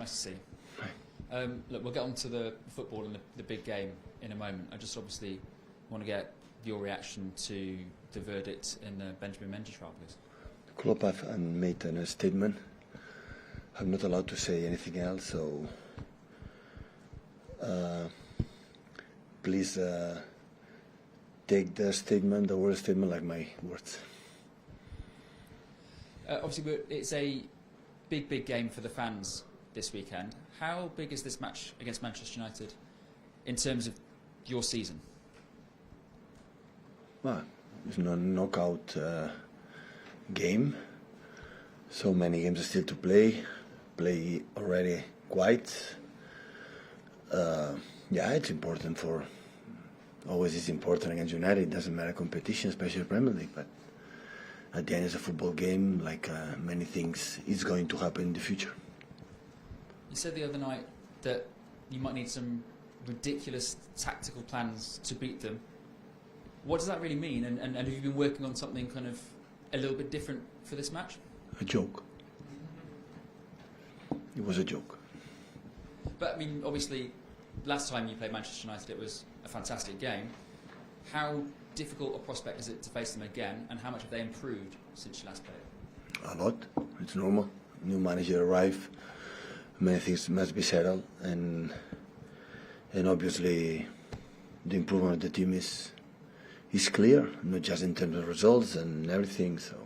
Nice to see you. Look, we'll get on to the football and the big game in a moment. I just obviously want to get your reaction to the verdict in the Benjamin Mendy trial, please. The club have made a statement. I'm not allowed to say anything else, so please take the statement, the word statement, like my words. Obviously, it's a big game for the fans this weekend. How big is this match against Manchester United in terms of your season? Well, it's not a knockout game. So many games are still to play. Play already quite. Yeah, it's important for. Always is important against United. It doesn't matter competition, especially Premier League. But at the end, it's a football game. Like many things, is going to happen in the future. You said the other night that you might need some ridiculous tactical plans to beat them. What does that really mean? And have you been working on something kind of a little bit different for this match? A joke. It was a joke. But I mean, obviously, last time you played Manchester United, it was a fantastic game. How difficult a prospect is it to face them again, and how much have they improved since you last played? A lot. It's normal. New manager arrived. Many things must be settled, and obviously the improvement of the team is clear, not just in terms of results and everything. So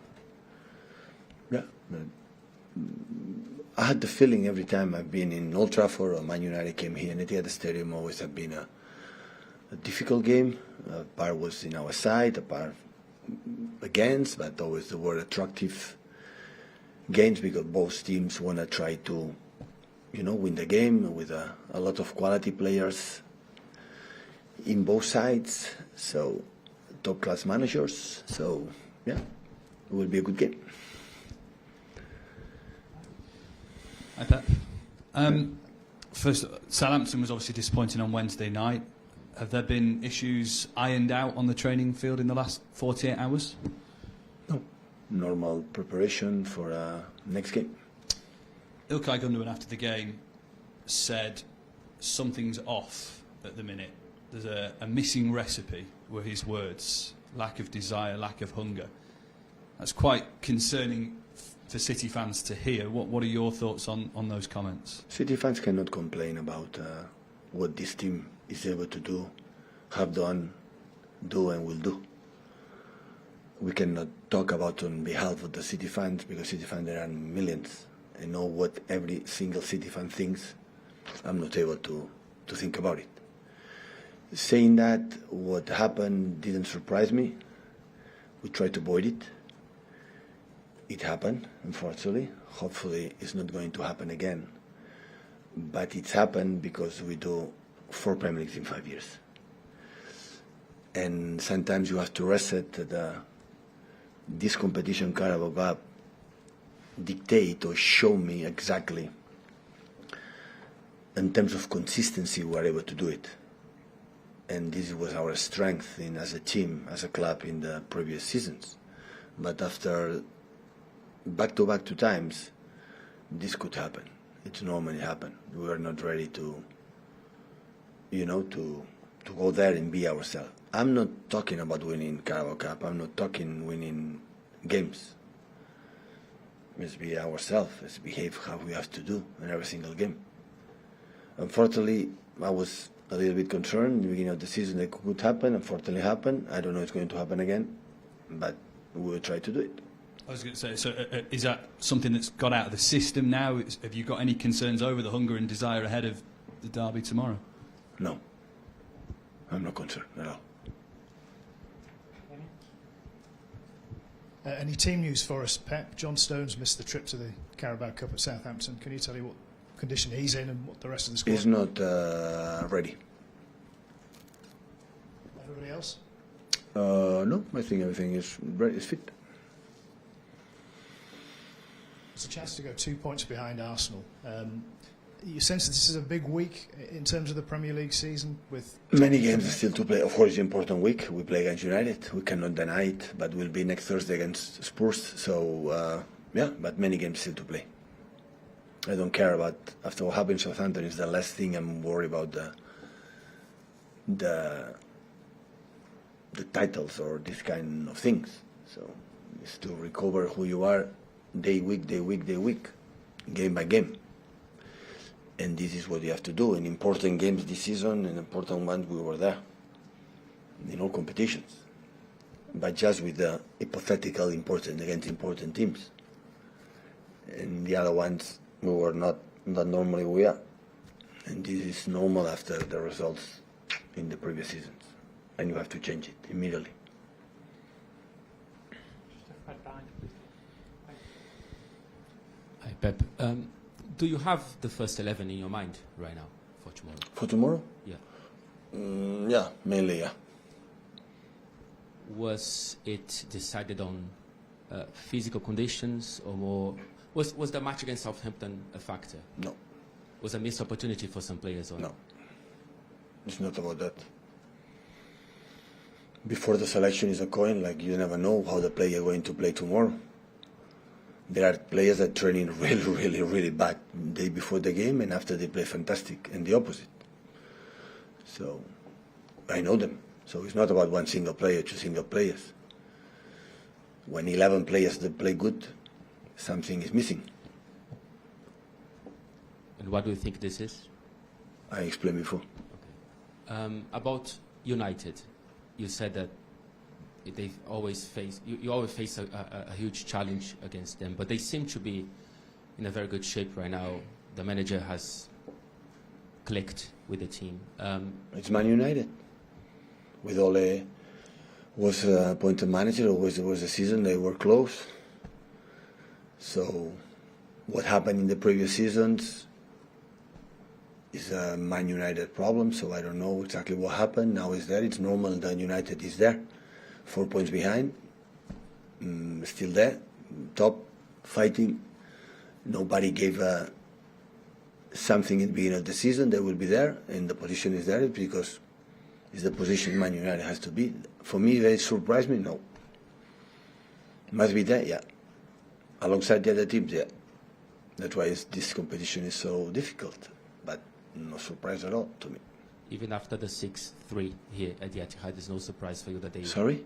yeah, I had the feeling every time I've been in Old Trafford or Man United came here, and Etihad Stadium always have been a difficult game. A part was in our side, a part against, but always there were attractive games because both teams want to try to, win the game with a lot of quality players in both sides. So top class managers. So yeah, it will be a good game. Hi, Pep. First, Southampton was obviously disappointing on Wednesday night. Have there been issues ironed out on the training field in the last 48 hours? No. Normal preparation for next game. Ilkay Gundogan after the game said something's off at the minute. There's a missing recipe, were his words. Lack of desire, lack of hunger. That's quite concerning for City fans to hear. What are your thoughts on those comments? City fans cannot complain about what this team is able to do, have done, do and will do. We cannot talk about on behalf of the City fans because City fans there are millions and know what every single City fan thinks. I'm not able to think about it. Saying that, what happened didn't surprise me. We tried to avoid it. It happened, unfortunately. Hopefully it's not going to happen again. But it's happened because we do 4 Premier Leagues in 5 years. And sometimes you have to reset this competition, Carabao Cup, dictate or show me exactly in terms of consistency we are able to do it. And this was our strength as a team, as a club in the previous seasons. But after back-to-back 2 times, this could happen. It's normally happen. We are not ready to go there and be ourselves. I'm not talking about winning Carabao Cup. I'm not talking winning games. Let's be ourselves. Let's behave how we have to do in every single game. Unfortunately, I was a little bit concerned in the beginning of the season that could happen. Unfortunately, happened. I don't know if it's going to happen again, but we will try to do it. I was going to say, so is that something that's got out of the system now? Have you got any concerns over the hunger and desire ahead of the derby tomorrow? No, I'm not concerned at all. Any team news for us, Pep? John Stones missed the trip to the Carabao Cup at Southampton. Can you tell you what condition he's in and what the rest of the squad? He's not ready. Everybody else? No, I think everything is fit. It's a chance to go 2 points behind Arsenal. You sense that this is a big week in terms of the Premier League season? With many games still to play. Of course, it's an important week. We play against United. We cannot deny it, but we'll be next Thursday against Spurs. So, yeah, but many games still to play. I don't care about, after what happened in Southampton, it's the last thing I'm worried about the titles or this kind of things. So it's to recover who you are day week, game by game. And this is what you have to do. In important games this season, in important ones, we were there. In all competitions. But just with the hypothetical important against important teams. And the other ones, we were not normally we are. And this is normal after the results in the previous seasons. And you have to change it immediately. Hi, Pep. Do you have the first 11 in your mind right now for tomorrow? For tomorrow? Yeah. Yeah, mainly, yeah. Was it decided on physical conditions or more? Was the match against Southampton a factor? No. Was a missed opportunity for some players? Or No. It's not about that. Before the selection is a coin, like you never know how the player is going to play tomorrow. There are players that train in really bad day before the game, and after they play fantastic, and the opposite. So I know them. So it's not about one single player, two single players. When 11 players that play good, something is missing. And what do you think this is? I explained before. Okay. About United, you said that they've always faced you always face a huge challenge against them, but they seem to be in a very good shape right now. The manager has clicked with the team. It's Man United. With Ole was appointed manager, it was a season they were close. So what happened in the previous seasons is a Man United problem, so I don't know exactly what happened. Now it's there, it's normal that United is there. 4 points behind, still there, top, fighting. Nobody gave something at the beginning of the season, they will be there, and the position is there because it's the position Man United has to be. For me, they surprised me, no. Must be there, yeah. Alongside the other teams, yeah. That's why this competition is so difficult, but no surprise at all to me. Even after the 6-3 here at the Etihad, there's no surprise for you that they... Sorry?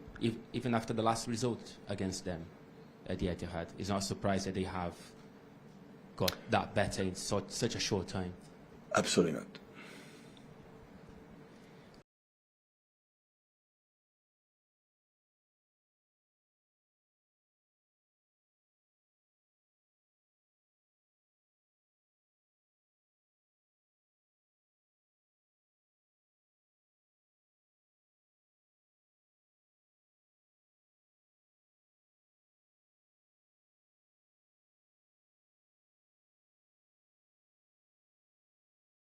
Even after the last result against them at the Etihad, it's not a surprise that they have got that better in such a short time. Absolutely not.